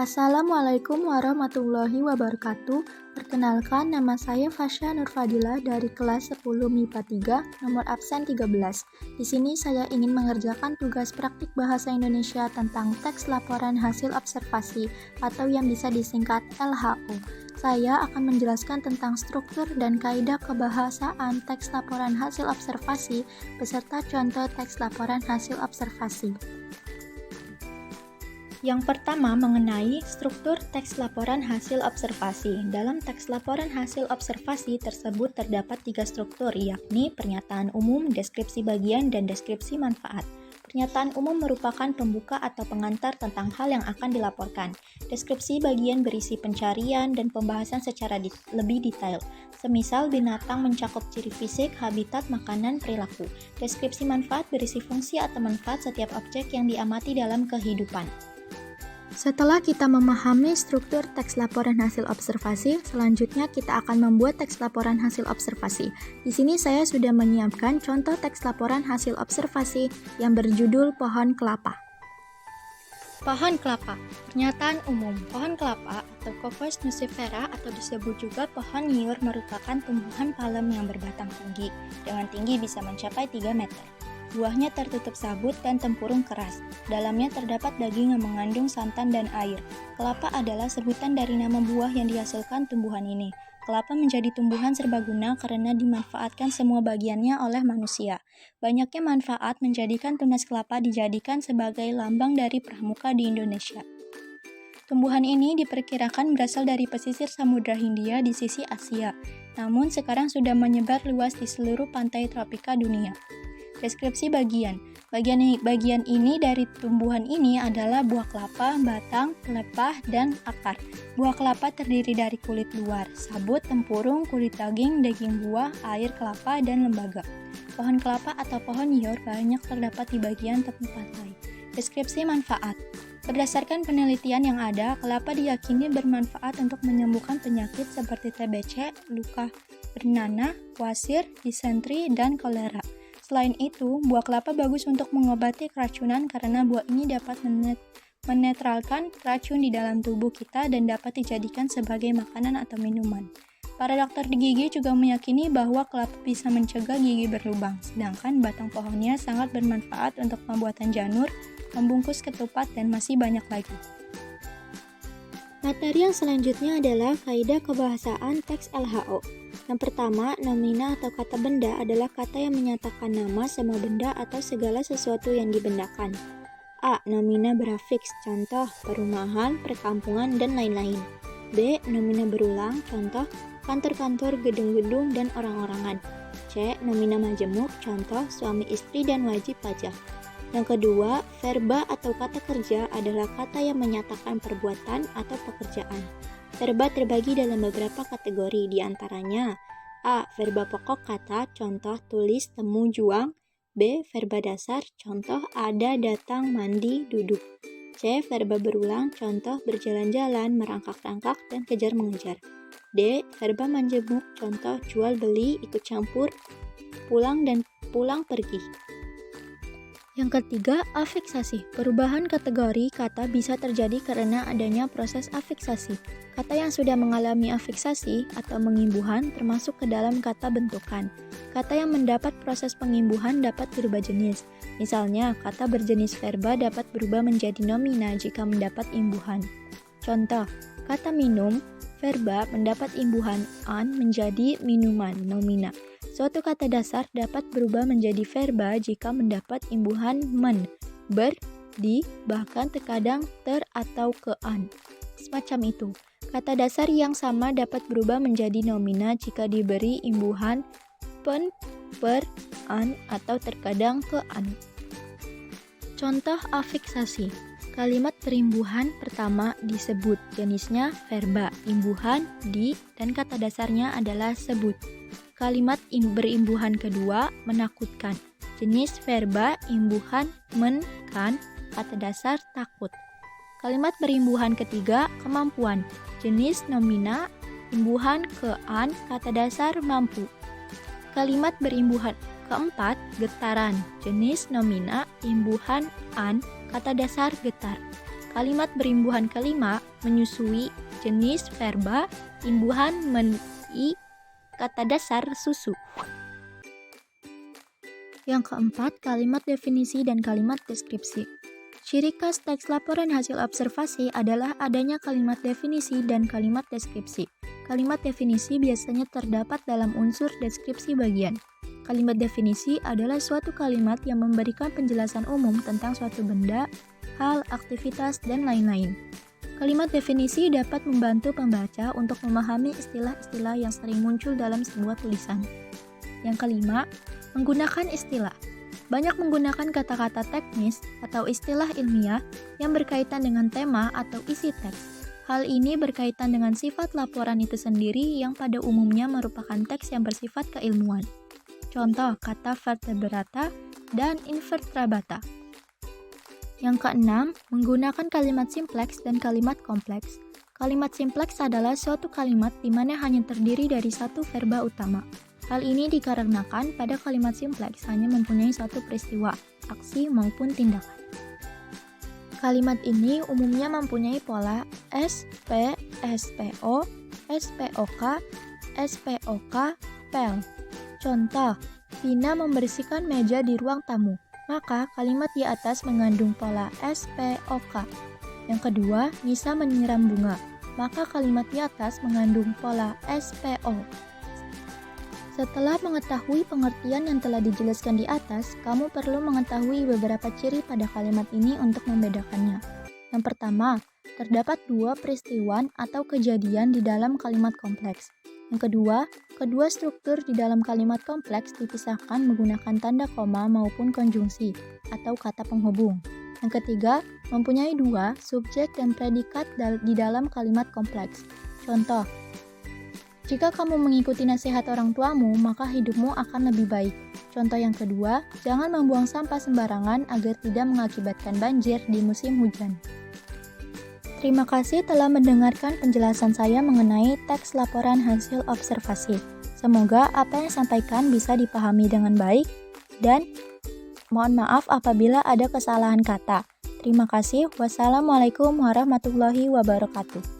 Assalamualaikum warahmatullahi wabarakatuh. Perkenalkan, nama saya Fasya Nurfadila dari kelas 10 MIPA 3, nomor absen 13. Di sini saya ingin mengerjakan tugas praktik bahasa Indonesia tentang teks laporan hasil observasi atau yang bisa disingkat LHO. Saya akan menjelaskan tentang struktur dan kaidah kebahasaan teks laporan hasil observasi beserta contoh teks laporan hasil observasi. Yang pertama mengenai struktur teks laporan hasil observasi. Dalam teks laporan hasil observasi tersebut terdapat 3 struktur, yakni pernyataan umum, deskripsi bagian, dan deskripsi manfaat. Pernyataan umum merupakan pembuka atau pengantar tentang hal yang akan dilaporkan. Deskripsi bagian berisi pencarian dan pembahasan secara lebih detail. Semisal binatang mencakup ciri fisik, habitat, makanan, perilaku. Deskripsi manfaat berisi fungsi atau manfaat setiap objek yang diamati dalam kehidupan. Setelah kita memahami struktur teks laporan hasil observasi, selanjutnya kita akan membuat teks laporan hasil observasi. Di sini saya sudah menyiapkan contoh teks laporan hasil observasi yang berjudul Pohon Kelapa. Pohon kelapa. Pernyataan umum. Pohon kelapa atau Copos nucifera atau disebut juga pohon nyiur merupakan tumbuhan palem yang berbatang tinggi, dengan tinggi bisa mencapai 3 meter. Buahnya tertutup sabut dan tempurung keras. Dalamnya terdapat daging yang mengandung santan dan air. Kelapa adalah sebutan dari nama buah yang dihasilkan tumbuhan ini. Kelapa menjadi tumbuhan serbaguna karena dimanfaatkan semua bagiannya oleh manusia. Banyaknya manfaat menjadikan tunas kelapa dijadikan sebagai lambang dari pramuka di Indonesia. Tumbuhan ini diperkirakan berasal dari pesisir Samudra Hindia di sisi Asia, namun sekarang sudah menyebar luas di seluruh pantai tropika dunia. Deskripsi bagian. Bagian ini dari tumbuhan ini adalah buah kelapa, batang, pelepah, dan akar. Buah kelapa terdiri dari kulit luar, sabut, tempurung, kulit daging, daging buah, air kelapa, dan lembaga. Pohon kelapa atau pohon nyiur banyak terdapat di bagian tepi pantai. Deskripsi manfaat. Berdasarkan penelitian yang ada, kelapa diyakini bermanfaat untuk menyembuhkan penyakit seperti TBC, luka bernanah, wasir, disentri, dan kolera. Selain itu, buah kelapa bagus untuk mengobati keracunan karena buah ini dapat menetralkan racun di dalam tubuh kita dan dapat dijadikan sebagai makanan atau minuman. Para dokter gigi juga meyakini bahwa kelapa bisa mencegah gigi berlubang, sedangkan batang pohonnya sangat bermanfaat untuk pembuatan janur, membungkus ketupat, dan masih banyak lagi. Materi yang selanjutnya adalah kaidah kebahasaan teks LHO. Yang pertama, nomina atau kata benda adalah kata yang menyatakan nama semua benda atau segala sesuatu yang dibendakan. A. Nomina berafiks, contoh perumahan, perkampungan, dan lain-lain. B. Nomina berulang, contoh kantor-kantor, gedung-gedung, dan orang-orangan. C. Nomina majemuk, contoh suami istri dan wajib pajak. Yang kedua, verba atau kata kerja adalah kata yang menyatakan perbuatan atau pekerjaan. Verba terbagi dalam beberapa kategori, diantaranya A. Verba pokok kata, contoh tulis, temu, juang. B. Verba dasar, contoh ada, datang, mandi, duduk. C. Verba berulang, contoh berjalan-jalan, merangkak-rangkak, dan kejar-mengejar. D. Verba majemuk, contoh jual beli, ikut campur, pulang dan pulang pergi. Yang ketiga, afiksasi. Perubahan kategori kata bisa terjadi karena adanya proses afiksasi. Kata yang sudah mengalami afiksasi atau mengimbuhan termasuk ke dalam kata bentukan. Kata yang mendapat proses pengimbuhan dapat berubah jenis. Misalnya, kata berjenis verba dapat berubah menjadi nomina jika mendapat imbuhan. Contoh, kata minum, verba mendapat imbuhan an menjadi minuman, nomina. Suatu kata dasar dapat berubah menjadi verba jika mendapat imbuhan men, ber, di, bahkan terkadang ter atau ke-an. Semacam itu. Kata dasar yang sama dapat berubah menjadi nomina jika diberi imbuhan pen, per, an, atau terkadang ke-an. Contoh afiksasi. Kalimat perimbuhan pertama disebut, jenisnya verba, imbuhan, di, dan kata dasarnya adalah sebut. Kalimat berimbuhan kedua, menakutkan. Jenis verba, imbuhan, men, kan, kata dasar, takut. Kalimat berimbuhan ketiga, kemampuan. Jenis nomina, imbuhan ke-an, kata dasar, mampu. Kalimat berimbuhan keempat, getaran. Jenis nomina, imbuhan, an, kata dasar, getar. Kalimat berimbuhan kelima menyusui jenis verba imbuhan meni kata dasar susu. Yang keempat, kalimat definisi dan kalimat deskripsi. Ciri khas teks laporan hasil observasi adalah adanya kalimat definisi dan kalimat deskripsi. Kalimat definisi biasanya terdapat dalam unsur deskripsi bagian. Kalimat definisi adalah suatu kalimat yang memberikan penjelasan umum tentang suatu benda, hal, aktivitas, dan lain-lain. Kalimat definisi dapat membantu pembaca untuk memahami istilah-istilah yang sering muncul dalam sebuah tulisan. Yang kelima, menggunakan istilah. Banyak menggunakan kata-kata teknis atau istilah ilmiah yang berkaitan dengan tema atau isi teks. Hal ini berkaitan dengan sifat laporan itu sendiri yang pada umumnya merupakan teks yang bersifat keilmuan. Contoh kata vertebrata dan invertebrata. Yang keenam, menggunakan kalimat simpleks dan kalimat kompleks. Kalimat simpleks adalah suatu kalimat di mana hanya terdiri dari satu verba utama. Hal ini dikarenakan pada kalimat simpleks hanya mempunyai satu peristiwa, aksi maupun tindakan. Kalimat ini umumnya mempunyai pola SP, SPO, SPOK, SPOK, PEL. Contoh, Vina membersihkan meja di ruang tamu. Maka kalimat di atas mengandung pola SPOK. Yang kedua, Nisa menyiram bunga. Maka kalimat di atas mengandung pola SPO. Setelah mengetahui pengertian yang telah dijelaskan di atas, kamu perlu mengetahui beberapa ciri pada kalimat ini untuk membedakannya. Yang pertama, terdapat dua peristiwa atau kejadian di dalam kalimat kompleks. Yang kedua, kedua struktur di dalam kalimat kompleks dipisahkan menggunakan tanda koma maupun konjungsi atau kata penghubung. Yang ketiga, mempunyai dua subjek dan predikat di dalam kalimat kompleks. Contoh, jika kamu mengikuti nasihat orang tuamu, maka hidupmu akan lebih baik. Contoh yang kedua, jangan membuang sampah sembarangan agar tidak mengakibatkan banjir di musim hujan. Terima kasih telah mendengarkan penjelasan saya mengenai teks laporan hasil observasi. Semoga apa yang disampaikan bisa dipahami dengan baik dan mohon maaf apabila ada kesalahan kata. Terima kasih. Wassalamualaikum warahmatullahi wabarakatuh.